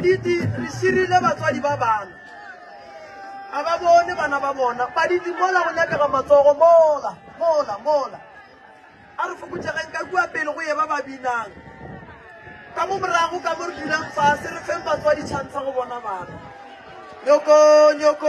baditi re sirile batswadi ba bana a ba bone bana ba bona baditi mola go nyakega matsogo mola a re fokotsegeng ka kua pele go ye ba ba binang ka mo morago ka mo re dulang fase re feng batswadi tšhantsa go bona bana nyoko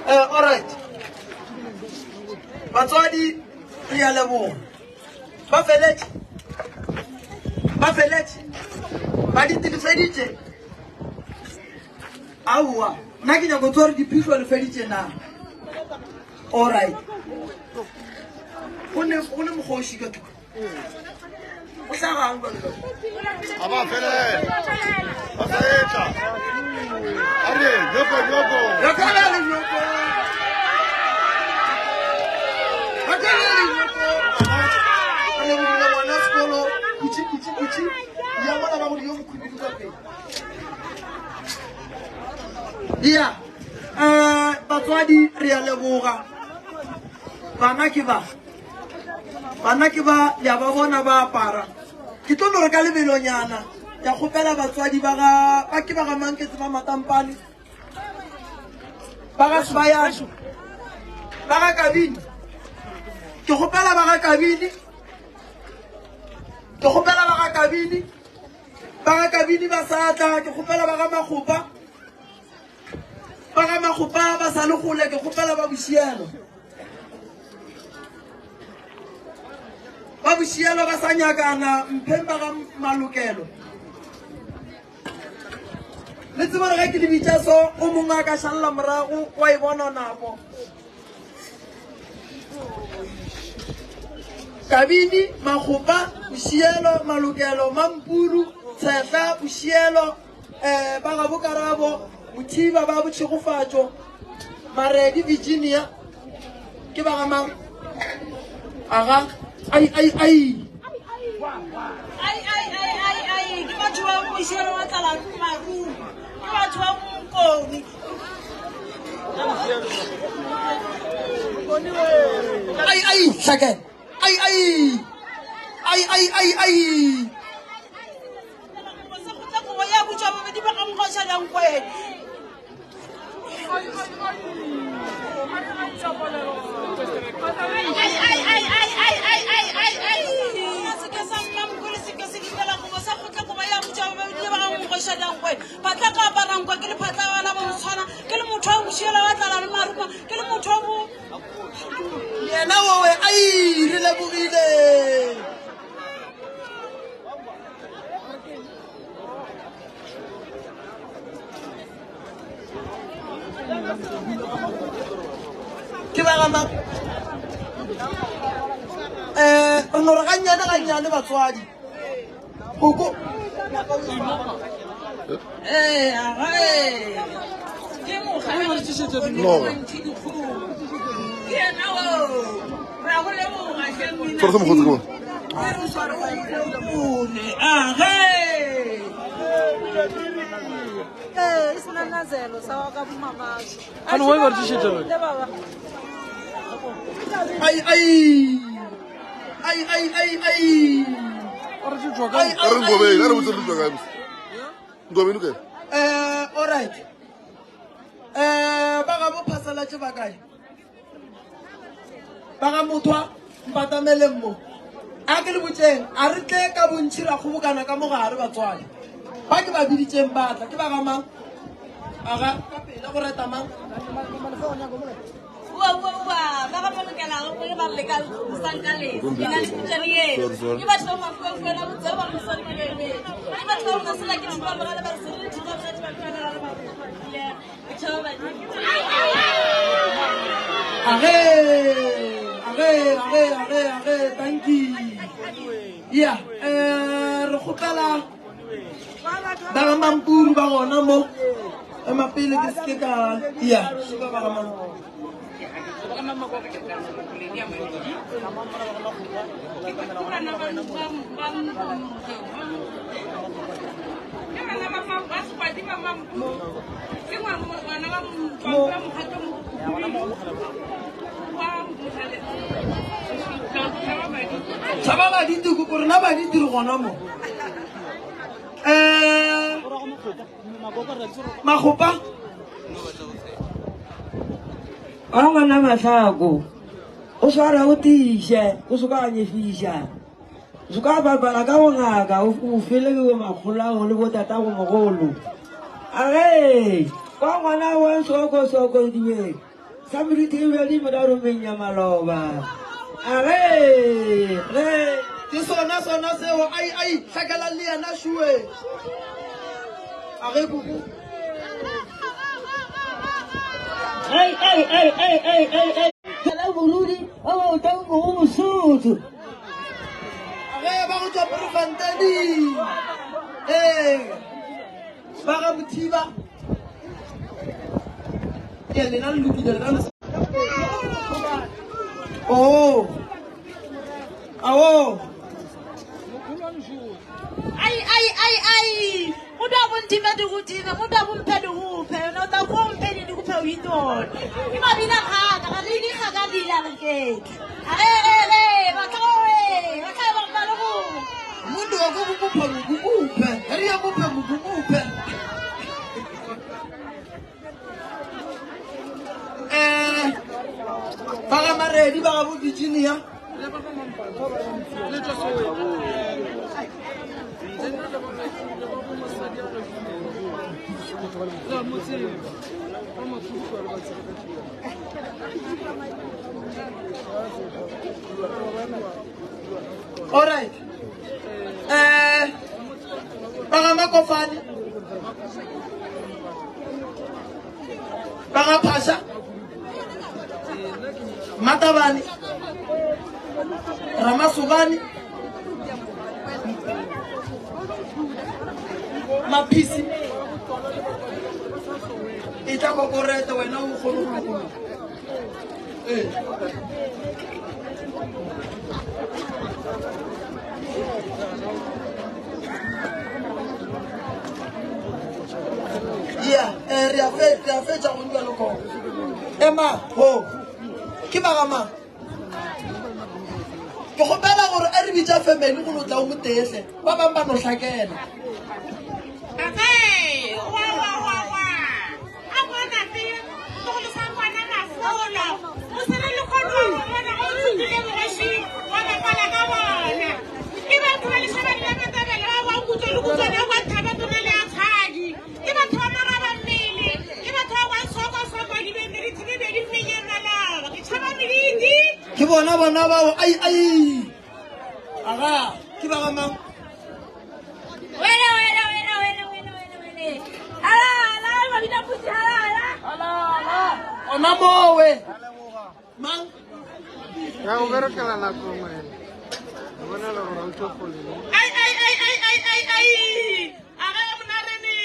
All right. Batswadi re a leboga. Ba feletse. Ba ditilifeditše. Aowa, nna ke nyako tsore diphihlwa le feditše na. All right. Go ne mokgoši ka thoko. O hlagang ba le. Aba fele. Ba sa etla. Are, nyoko. Yakala nyoko. Yeah, batswadi re a leboga. Bana ke ba ya ba bona ba apara. Ke tlo no re ka lebelonyana ya kgopela batswadi ba ke ba ga manketse ba matampane ba ga Sibayane ba ga Kabini. Ke kgopela ba ga Kabini. Ke kgopela ba ga Kabini. Ba ga Kabini ba sa tla. Ke kgopela ba ga Makgopa. Ba ga Makgopa ba sa le gole. Ke kgopela ba Bosielo. Ba Bosielo ba sa nyakana mpheng ba ga Malokelo. Le tseba re ga ke di bitsa so o mongwe a ka shalla morago wa e bona napo. Kabini, Makgopa, Bosielo, Malokelo, Mampuru, Tshehla, Bosielo, ba ga Bokarabo, Mothiba ba Botšhegofatšo, Maredi, Virginia, ke ba ga mang? Aga, ai, ke batho ba Bosielo wa tlala Maru, ke batho ba Mokoni. Ai, Hlakeng. Ai. Ya botsa ba di ba ka mokgosha lang kwena. Yena wowe ai re lebogile. Ke ba ga mang? Ono re ganyane batswadi. Koko. Forza mokgotsi. Isinanazelo sawa ka mamazo. Ano wa ba tshitse le? Ai. Are tshitse ka. Are ngobeng, are botse re tswa ka. All right. Baga mo phasala tse ba kae? Baga motho mpatamele mmo. A ke le botseng a re tle ka bontshira kgobokana ka mogare batswadi. Ba ke ba biditseng batla ke ba ga mang? Aga ka pele go reta mang? Wa ba ga molekela go le ba lekala sankale ina le tseriye ke ba tlo ma go fela go tseba go sa dimele ke ba tlo go sala ke tshwa ba ga ba se le tshwa ba tshwa ba ga ba le ke tshwa ba Are, thank you. Yeah, re khotala ba mampuru ba gona mo mapele ke se ka yeah ba ba mang Chaba ba di tuku gore na ba di tiro gona mo Magopa Ngwana Mahlako o swara o tishe o soka nyefisha zuka barbara ka ngaka o fele ke makgolang le botata go mogolo are kwa ngwana wa soko diwe samriti le di modaro menya maloba are re ke sona seo ai hlakala le yana shue are bubu Hey. Hello, Buludi. Oh, don't go suit. are ba go tswa Profantani ba ga mothiba ke le na lukile le oh awo ai muda buntima dikutina muda bumpedi kuphe no ta kompedi dikuphe uyintoni imabina khaka kalini khaka dila ngeke bakhawe bambalo umuntu wakubupha ngubuphe hariya buphe ngubuphe baga maredi baga bo Virginia all right baga Makofane baga Phasha Matabane Ramasubani Mapisi ita kokoreta wena o kholo yeah re a fetsa go nka loko ema ho ke bagama ke gopela gore a re bitsa family go lotla o motehle ba bang ba no hlakela ke bona bao ai aga ke ba ga mang wena ala ba bina puti ala ona mowe mang Ya go berekela nako mo ene. Bona le gore o tshopole. ai aga mnareni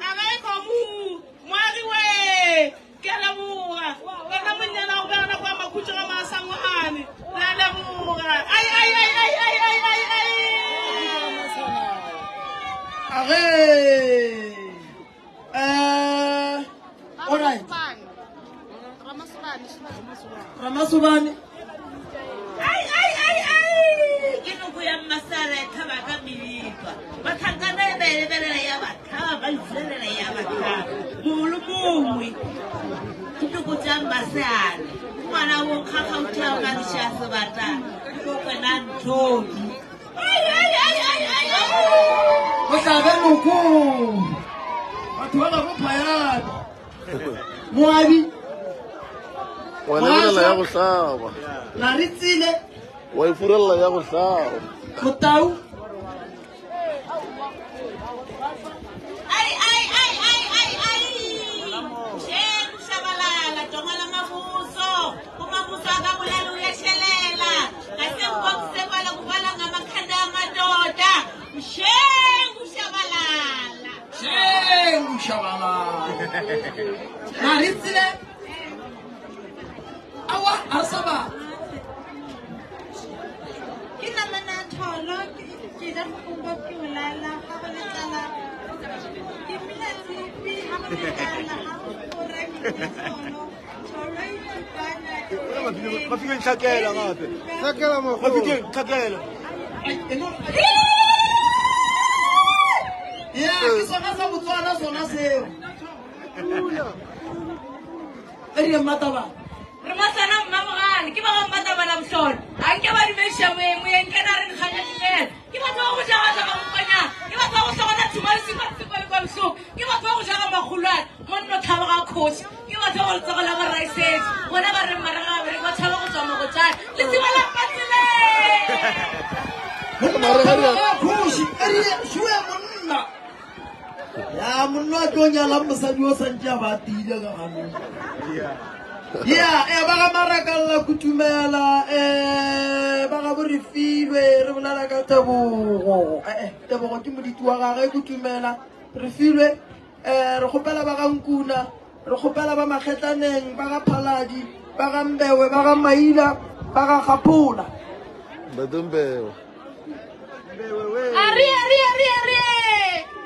aga komu mwariwe kela mura kana mnyana o bana kwa makutlo ga masango ane la le mura ai age all right Ramasubani ke no go ya masara thaba ka milipa ba thangana bele ya ba thaba ipotjang baseane ngwana wo kgakgautha ka disha sebata go kwena nthoki go tlabe noko batho ba ba go phayana moabi wa lebella ya go hlaba na re tsile wa ifurella ya go hlaba motau na re tsile awa asaba ke namana tholo ke ja mongwe ke ulala ga go le tsala ke mina tsipi ga go le tsala ga go re ke tholo tholo e ما في شكاله غافل hlakela mo ما في شكاله ya ke sona sa Botswana sona seo ere mataba re masana mmamogane ke ba go mataba la bohlolo a nke ba dimesha moyeng ke na re nkganya dimela ke batho ba go jaga ba mokanya ke batho ba go hlogona thumarisi ba tsekole kwa bosong ke batho ba go jaga magolwane monno thaba ga kgoši ke batho ba go letsogola ba raisetse bona ba reng maraga ba bere ba thaba go tswa mogotsane le tseba la patsele kgoši ere shue monna ya monna a tlo nyalang mosadi o santse a ba tile ka ganong ba ga marakalla kutumela ba ga borefilwe re bolela ka tebogo tebogo ke moditi wa gage kutumela refilwe re kgopela ba ga nkuna re kgopela ba makgetlaneng ba ga phaladi ba ga mbewe ba ga maila ba ga kgaphola badombewa ari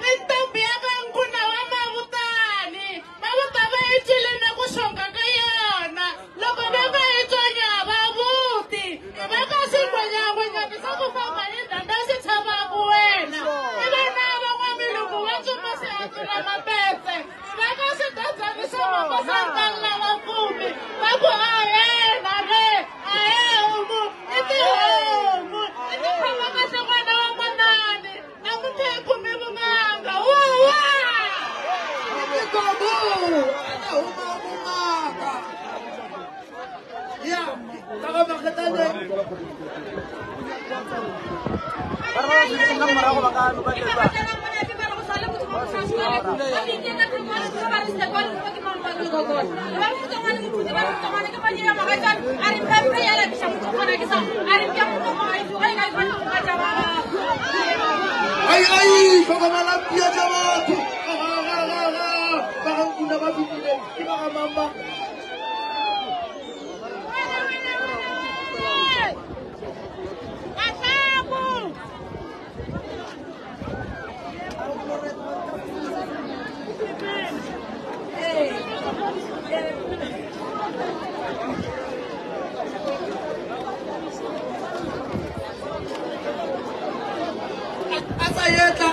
ntombi ya ka nkuna wa mavutani mavutava yi twilene ku xonga ka yona loko va nga yi tsonya vavuti i va ka swingwenyagwenyani swa ku famba hi ndanda swi tshamaka wena i va na van'wamilungu va cuma swihatula mapetse i va ka swidandzani swa mako swa nkalla wa kumi va ku ayena re ayehomu i tihomu i tikhoma kahle n'wana wa manani na mutheku mi vunganga wuwa Ai, tlhokomela pia tsa batho ba ga nkuna ba fitlile ke ba ga mamba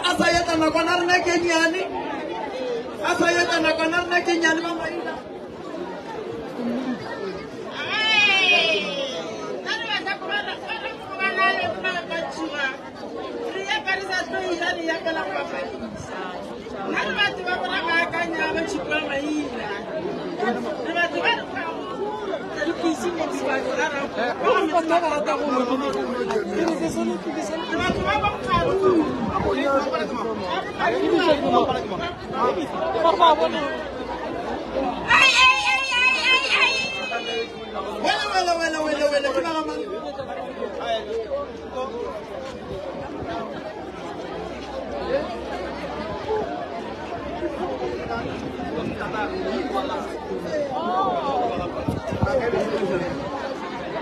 asayeta nakwana re na kenyane asayeta nakwana re na kenyane ba maina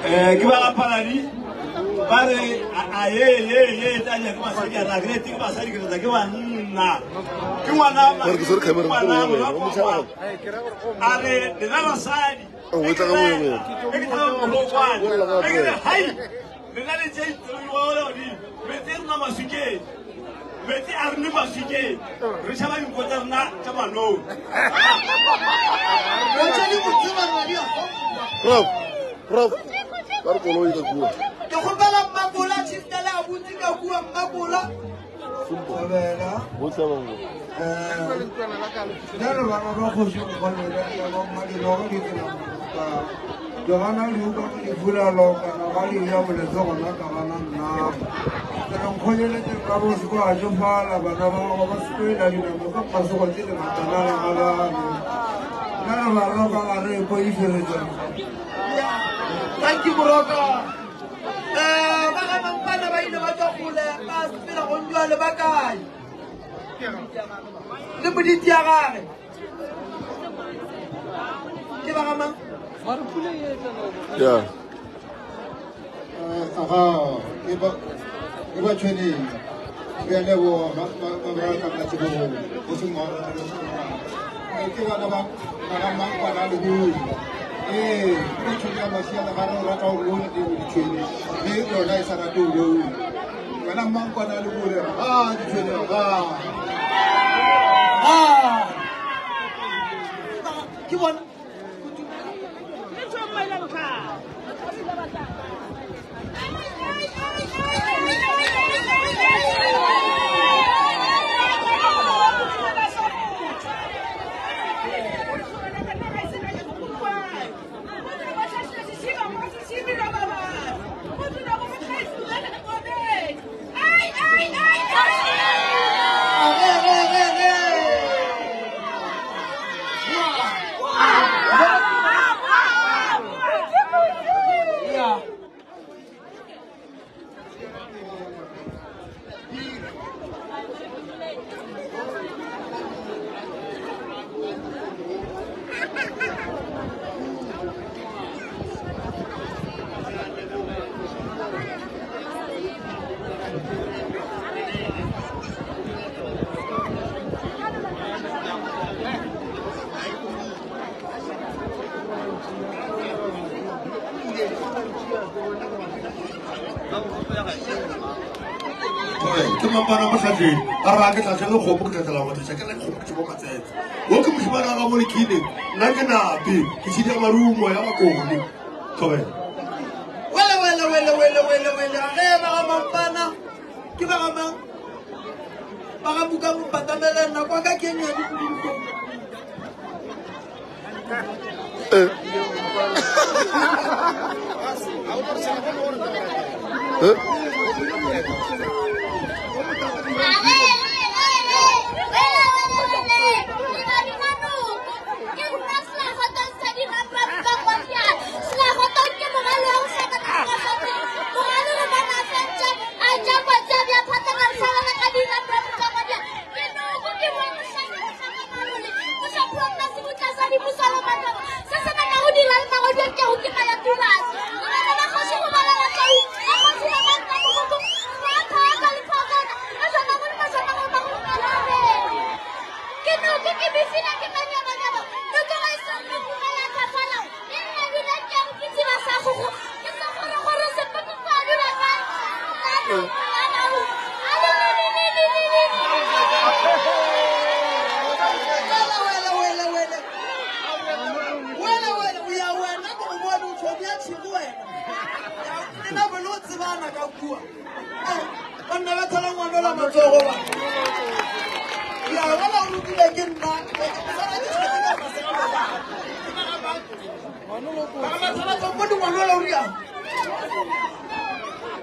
ke ba ga phaladi ba re ye tanya ke basadi a ragrete ke basadi ke ke banna ke ngwana a re le na basadi le na le tšeitseoodi metse rena masukedi metsi a re ne mafikeng re shaba dinkotsa rena tša manong Prof, ba re koloi ka kua. Ke kgopela Mmakola Chieftain a butse ka kua Mmakola. Sabela. Botsa bango. Jalo bana ba go se go le ya ba ma di loga di tsela ka jogana le uka di fula loka na ba di ya bole zo gona ka bana nna kana khonyele te ka bo se go a jo fala bana ba ba se la di na mo ka paso go tsile matana la ba na ba roka ga re ko I fere jo. Thank you Broka. Ba ga mampana ba ile ba tla gole ba spela go njwa le ba kae. Le boditi ya gare. Ke ba ga mang? Yeah. Iba chweni bele wo ma ka ka tsi bo o se mo ke wa na ba ka ma kwa na lu ko chweni ma sia na ba ra ka lu ni di chweni ni do na sa ra do lu kana ma kwa na lu le di chweni Ke bona. Ke mampana mo tlhatlheng a re a ke tlhatlhe le kgomo ke tlhatlhela go tsa ke le kgomo ke mo matsetse wo ke mosimane ga mo lekine nna ke nape ke tshidi ya marumo ya makone tlhobela Wele ge ba ga mampana ke ba ga mang ba ga buka mo patamela nna kwa ka Kenya di kudu.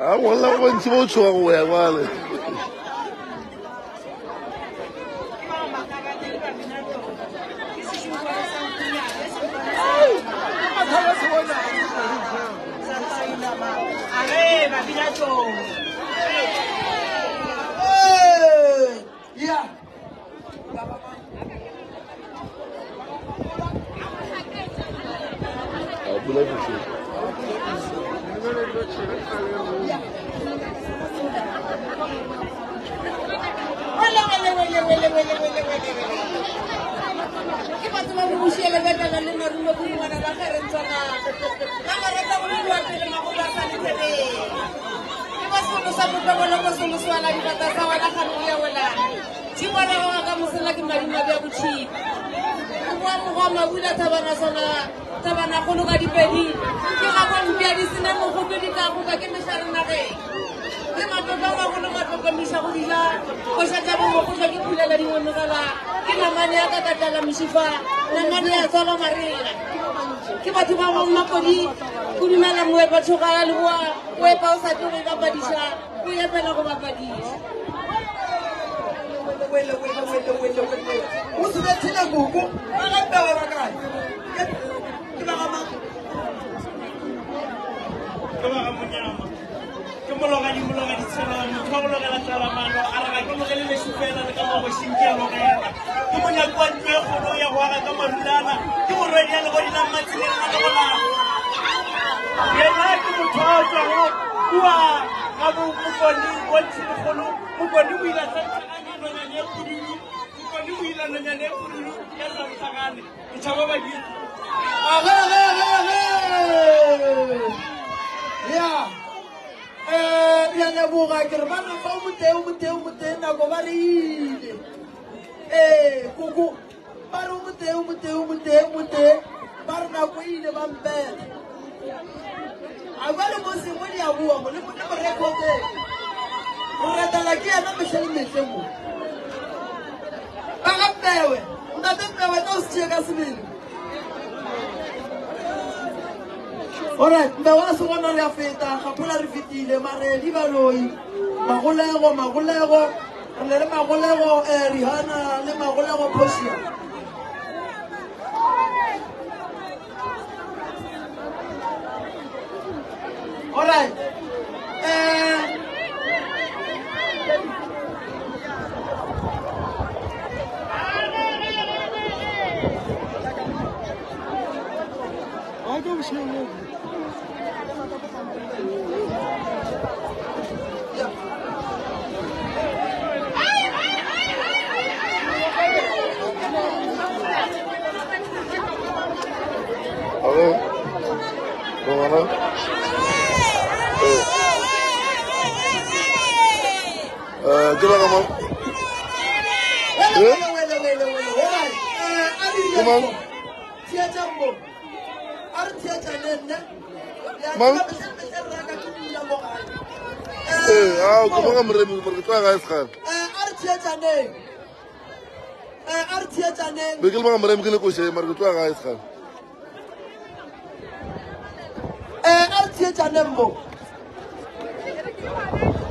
Ah, wala ko ntse mo tswa go ya kwale. Yeah. Sa Pagolo ko sumuswala di bata sa wala kanuya wala. Di wala ko ka musala ki marima bia buchi. Kwa mabula tabana kono ka di pedi. Ke ga kwa mpia di sina mo go di ka go ka ke meshara na ge. Ke matoba wa kono matoba misha go dila. Ko sha tabo mo go ke phulela di ngono kala. Ke namane ya ka katala mishifa. Namane ya tsala marela. Ke batho ba mo mapodi. Ku dimela mo e ba tshoga le bua. O e pa o sa tlo ka badisha. O e pela go ba badisha. Wait. What's that thing I go? I got that guy. Yeah. Buga ke re bana fa umute na go ba rile kuku ba re umute ba re na go ile ba mbele a ba le mo se mo dia bua mo le mo ne re ko ke re ta la ke ana me shele mo ba ga pewe nda te pewe no se ka sibili. Alright, me wa se gona le a feta ga pula re fitile mare di ba loi magolego re le magolego Rihanna le magolego Posia. Alright,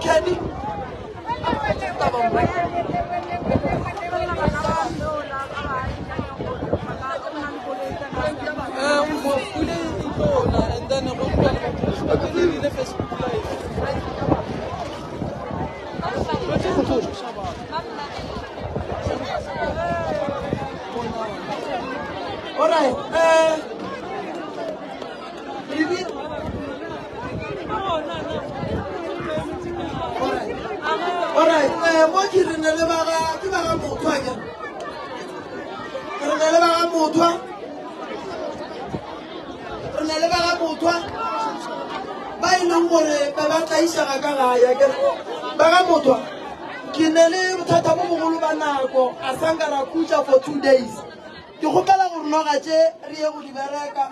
Kenny. All right. All right. What you in the Lebaga? Give a motor. By no more, Baba Isha Bagamoto. Kinele Tatamu Banako, Asangara Kucha for 2 days. The Hokala of Noraje, Rio Libereka,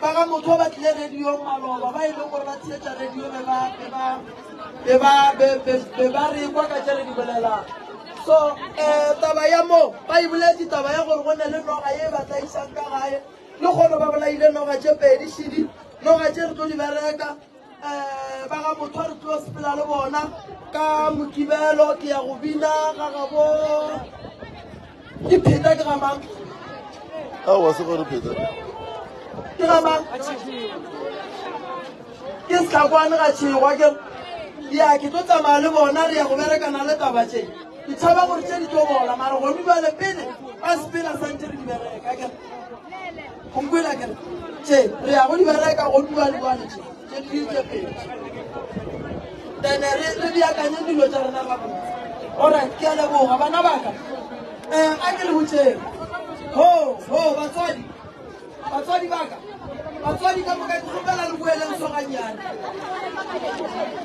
Bagamoto, but radio, Malova, by no more theatre radio, Bebari, Wakaja. So, Tabayamo, Bible, Tabayamo, when I live on Ayeva, Sankara, no Honora, no Raja, City, no Raja to Libereka. Bagamoto to Spilabona, Kamukibelo, Tiarubina, Ragabo, the Pentagram. How was it going to be there? Yes, Kawana, Wagon. Yeah, Kitota Malubo, Naria, American, and Letabache. The Taba will tell you all, Amaro, when you are a penny, I spin a century. Again. Say, they are only like a old one. Then I can do it. All right, Kialabo, Habanabaka. I can say, oh, Batsadi Baka. batswadi ka moka ke kgopela le bueleng soganyana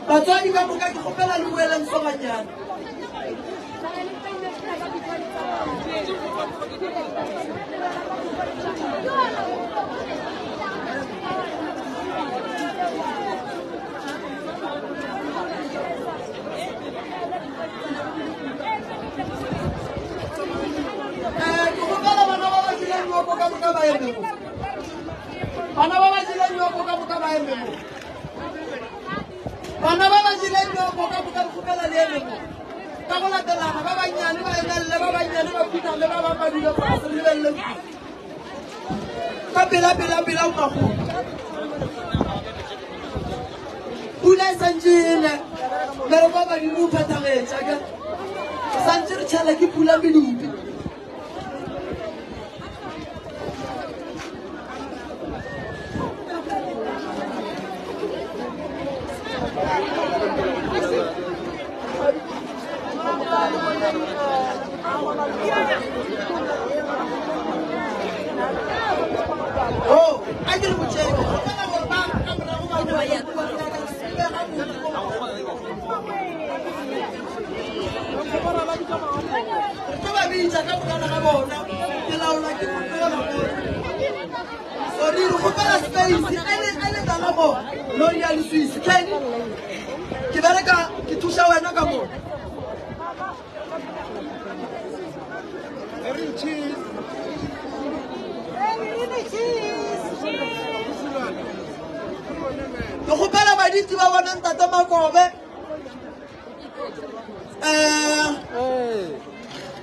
batswadi ka moka ke kgopela le bueleng soganyana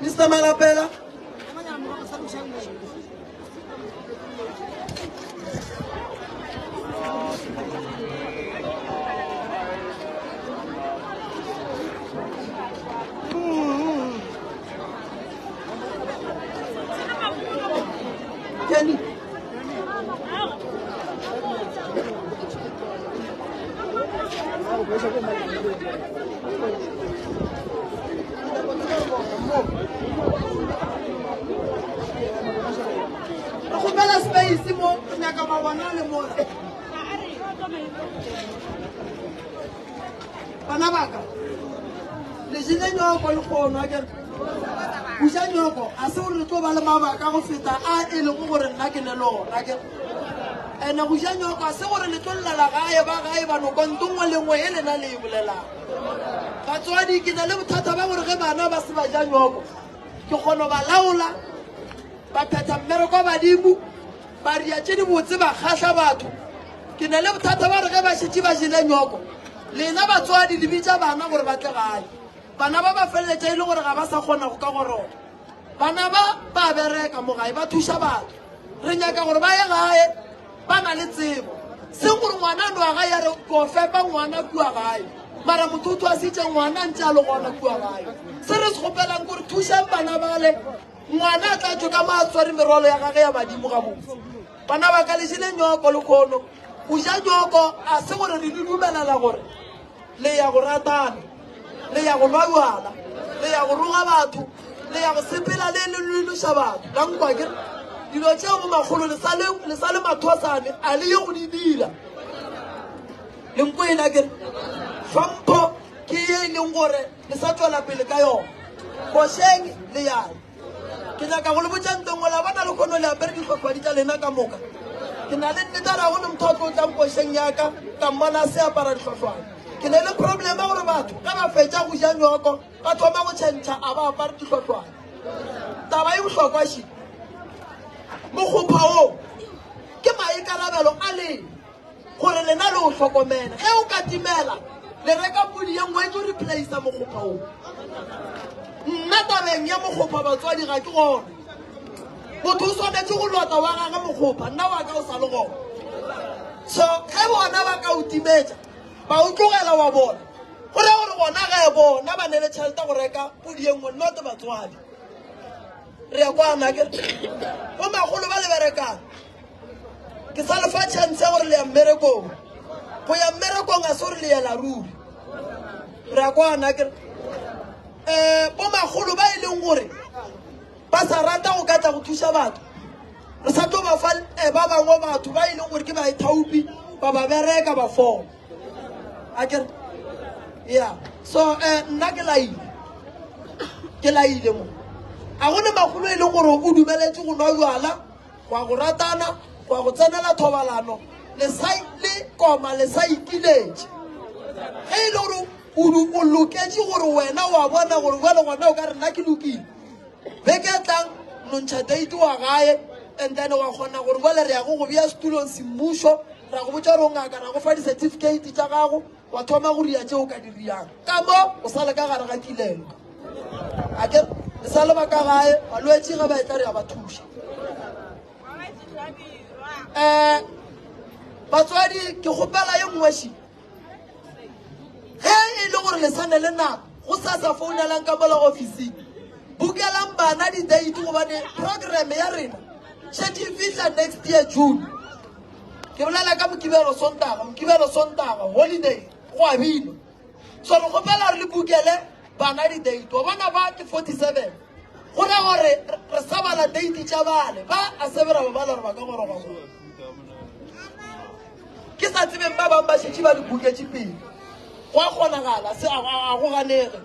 Mr. Malapela. Kenny. Akubela space mo nyaka mabana le mo. Bana baka. Le jinenyo ko le khono a ke. Bushanyoko a se o re tlo ba le mabaka go feta a e le go gore nna ke ne lona ke. Ene bushanyoko a se gore le tlolla la gae ba no kontongwe le ngwe ele na le bolela. Batswadi ke na le bothata ba gore ge bana ba se ba janyoko. Ke kgono ba laola ba phetha mmereko badimo ba ria tse di botse ba kgahla batho ke na le bothata ba re ge ba shitse ba jile nyoko lena batswadi le bitsa bana gore ba tle gae bana ba ba feletse ile gore ga ba sa kgona go ka gorona bana ba bereka mo gae ba thusa batho re nyaka gore ba ye gae ba na le tsebo se gore ngwana ndo ga ya re go fepa ngwana kua gae mara motho a sitse ngwana ntse a le gona kua gae se re se gopelang gore thusa bana bale ngwana tla tsoka matswari merolo ya gage ya badimo ga botse bana ba ka le jile nyoko le khono o ja nyoko a se gore re dumelela gore le ya go ratana le ya go lwala le ya go roga batho le ya go sepela le lulusa batho la nkwa ke dilo tšeo mo magolo le sale mathosane a le ye go di dira le nkwena ke hlompho ke ye leng gore le sa tswela pele ka yona kosheng le yana ke nyaka go le botsantongwe la bona le kgono le apere ditlhotlhwadi tsa lena ka moka ke na le nnetara go le motho a tlo tlang kosheng yaka ka mmona se apara ditlhotlhwane ke na le problema gore batho ka ba fetsa go ja nyoko ba thoma go tšhentšha a ba apare ditlhotlhwane taba e bohlokwa shi mokgopha o ke maikarabelo a lena gore lena le o tlhokomele ge o ka timela le reka podi ye nngwe ke o replacea mokgopha o nna tabeng ya mokgopha batswadi ga ke gona motho o swanetse go lota wa gage mokgopha nna wa ka o sa le gona so ge bona ba ka o timetša ba o tlogela wa bona gore gore bona ge bona ba ne le tšhelete go reka podi ye nngwe nnote batswadi re ya kwana ke bo magolo ba le berekang ke sa lefa chance gore le ya mmerekong go ya mmerekong a se gore le ya la ruri re ya kwana ke bo magolo ba e leng gore ba sa rata go ka tla go thusa batho re sa tlo ba fa ba bangwe batho ba e leng gore ke baithaopi ba ba bereka ba fona akere yeah so nna ke laile mo a gone magolo e leng gore o dumeletse go nwa jwala wa go ratana wa go tsenela thobalano le koma le sa ikiletse ge e le gore o loketse gore wena wa bona gore jale ngwana o ka re nna ke lokile beke tlang nontšha date wa gae and then wa kgona gore jale re ya go bea setulong semmušo ra go botsa gore o ngaka ra go fa di-certificate tša gago wa thoma go ria tšeo o ka di riang ka mo o sa le ka gare ga kilelo ake le sa le ba ka gae balwetse ge ba e tla re ya ba thuša batswadi ke kgopela ye nngweši ge e le gore le sane le nako go sa founelang ka mola officing bukelang bana di-date gobane program ya rena šetse e fitlha next year June ke bolela ka mokibelo sontaga holiday go a bino so re kgopela re le bukele bana di-date wa bona ba ke 47 go na gore re sa bala date tša bale ba a sebera ba bala gore ba ka goroga go ke sa tsebeng ba bangwe ba šetše ba dibuketse pele go a kgonagala se a go ganege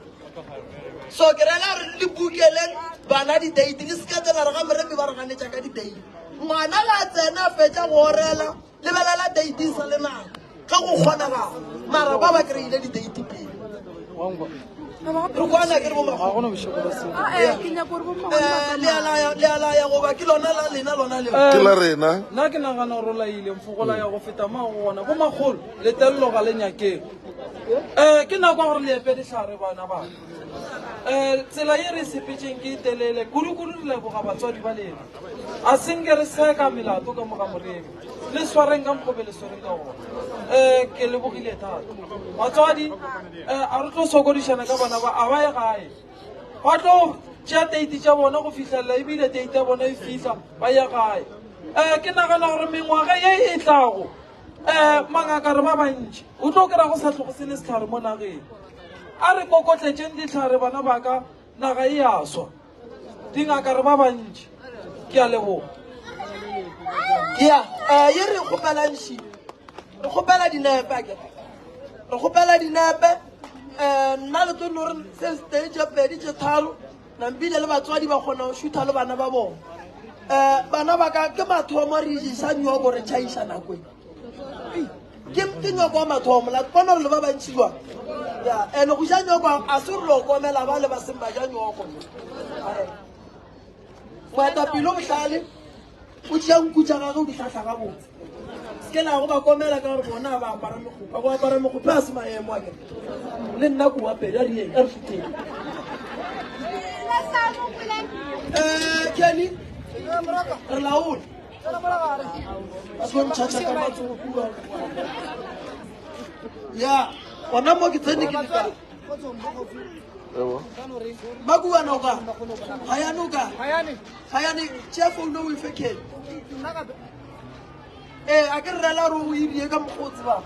so ke rela gore le bukeleng bana di-date ke seka tsena re ga moremi ba re ganetša ka di-date ngwana ga tsena fetša go orela lebelela date e sa le nako ga go kgonagala mara ba ba kry-ile di-date pele re kwana ke re bomagolealaya goba ke lona la lena lona leo ke la rena nna ke nagana gore o laile mfogola ya go feta maa go gona bomagolo letelelo ga le nyakeng ke nako gore le epe ditlhare bana bana tsela ye re sepetseng ke telele kudu-kudu re leboga batswadi ba lena a senke re seka melato ka moga moremi le swareng ka mokgobe le swareng ka gona ke lebogile thata batswadi a re tlo sokodišana ka bana ba a ba ye gae ba tlo tšea teiti tša bona go fitlhelela ebile teiti ya bona e fitlha ba ye gae ke nagana gore mengwaga ye e tlago mangaka re ba bantši o tlo kry-a go sa tlhogo se le setlhare mo nageng a re kokotletšeng ditlhare bana ba ka naga e a swa dingaka re ba bantši ke a leboga ya ye re kgopelanšie re kgopela dinepe ake re kgopela dinepe nna le tlo nore se stage tše pedi tše tharo nampile le batswadi ba kgona go šutha le bana ba bona bana ba ka ke mathomo re iša nyoko re tšhaiša nakwe ke nyoko wa mathomo la bona gore le ba bantši jwa and go ja nyoko a se re lo komela ba le ba seng ba ja nyoko moetapele o botlhale o tšea nku tša gage o di tlhatlha ga botse ke la go ba komela ka gore bona ba apara megopa go apara megopa a se maemo ake le nna ko apedi a dieng a re fitlheng Kenny re laole a se bontšhatšha ka matsogokua ya gona mo ke tsene ke dika makuana o ka gayane o ka gayane tšea founu o e fe Kenny a ke re rela gore o ebie ka mokgotsi ba